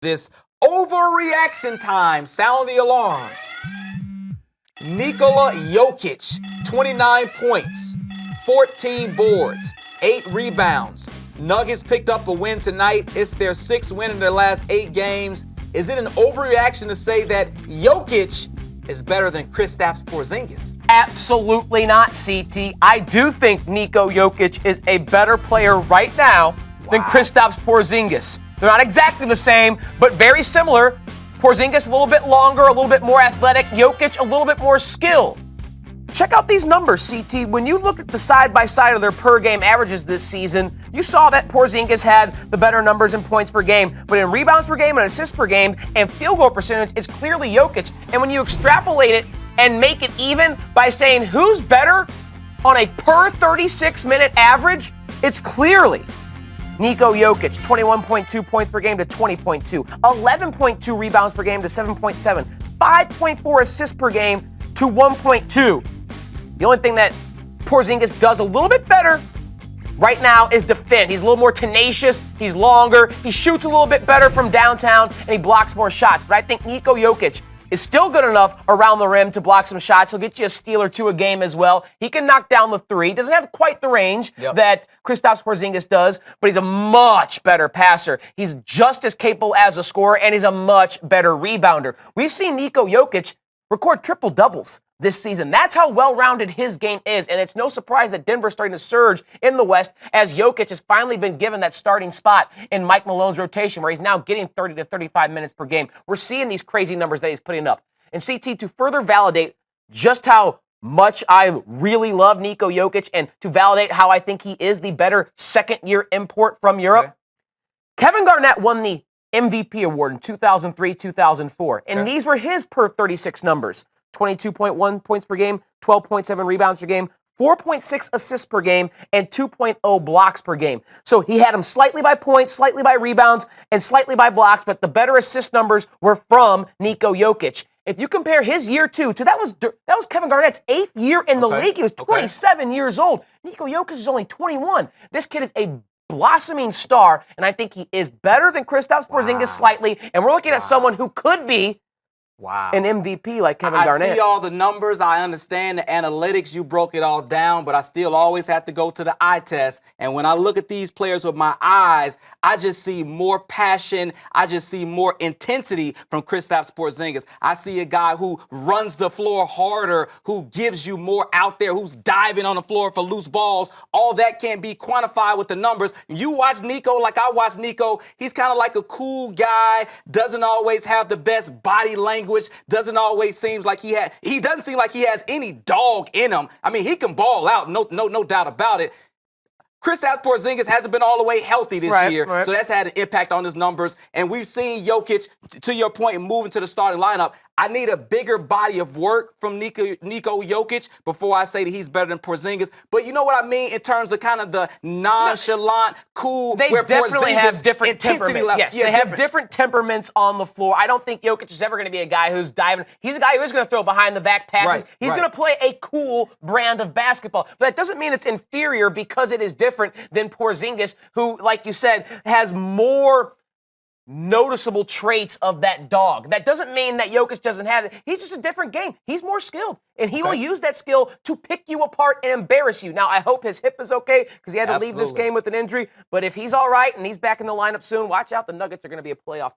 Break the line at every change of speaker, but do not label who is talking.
This overreaction time. Sound the alarms. Nikola Jokic, 29 points, 14 boards, 8 rebounds. Nuggets picked up a win tonight. It's their 6th win in their last 8 games. Is it an overreaction to say that Jokic is better than Kristaps Porzingis?
Absolutely not, CT. I do think Niko Jokic is a better player right now than Kristaps Porzingis. They're not exactly the same, but very similar. Porzingis a little bit longer, a little bit more athletic. Jokic a little bit more skilled. Check out these numbers, CT. When you look at the side-by-side of their per-game averages this season, you saw that Porzingis had the better numbers in points per game. But in rebounds per game and assists per game and field goal percentage, it's clearly Jokic. And when you extrapolate it and make it even by saying who's better on a per 36-minute average, it's clearly Niko Jokic, 21.2 points per game to 20.2, 11.2 rebounds per game to 7.7, 5.4 assists per game to 1.2. The only thing that Porzingis does a little bit better right now is defend. He's a little more tenacious, he's longer, he shoots a little bit better from downtown, and he blocks more shots. But I think Niko Jokic is still good enough around the rim to block some shots. He'll get you a steal or two a game as well. He can knock down the three. Doesn't have quite the range that Kristaps Porzingis does, but he's a much better passer. He's just as capable as a scorer, and he's a much better rebounder. We've seen Niko Jokic record triple-doubles this season. That's how well-rounded his game is, and it's no surprise that Denver's starting to surge in the West as Jokic has finally been given that starting spot in Mike Malone's rotation where he's now getting 30 to 35 minutes per game. We're seeing these crazy numbers that he's putting up. And CT, to further validate just how much I really love Niko Jokic and to validate how I think he is the better second-year import from Europe, Kevin Garnett won the MVP award in 2003-2004, and these were his per 36 numbers. 22.1 points per game, 12.7 rebounds per game, 4.6 assists per game, and 2.0 blocks per game. So he had him slightly by points, slightly by rebounds, and slightly by blocks, but the better assist numbers were from Niko Jokic. If you compare his year 2 to that was Kevin Garnett's 8th year in the league. He was 27 years old. Niko Jokic is only 21. This kid is a blossoming star, and I think he is better than Kristaps Porzingis slightly, and we're looking at someone who could be an MVP like Kevin Garnett.
I see all the numbers. I understand the analytics. You broke it all down, but I still always have to go to the eye test. And when I look at these players with my eyes, I just see more passion. I just see more intensity from Kristaps Porzingis. I see a guy who runs the floor harder, who gives you more out there, who's diving on the floor for loose balls. All that can't be quantified with the numbers. You watch Niko like I watch Niko. He's kind of like a cool guy, doesn't always have the best body language. Doesn't always seem like he doesn't seem like he has any dog in him. I mean, he can ball out, no doubt about it. Kristaps Porzingis hasn't been all the way healthy this year, so that's had an impact on his numbers. And we've seen Jokic, to your point, moving to the starting lineup. I need a bigger body of work from Niko Jokic before I say that he's better than Porzingis. But you know what I mean in terms of kind of the nonchalant, cool.
They
where
definitely
Porzingis
have different temperaments. Yes, they have different temperaments on the floor. I don't think Jokic is ever going to be a guy who's diving. He's a guy who is going to throw behind the back passes. He's going to play a cool brand of basketball. But that doesn't mean it's inferior because it is different than Porzingis, who, like you said, has more noticeable traits of that dog. That doesn't mean that Jokic doesn't have it. He's just a different game. He's more skilled, and he will use that skill to pick you apart and embarrass you. Now, I hope his hip is okay because he had to leave this game with an injury, but if he's all right and he's back in the lineup soon, watch out. The Nuggets are going to be a playoff team.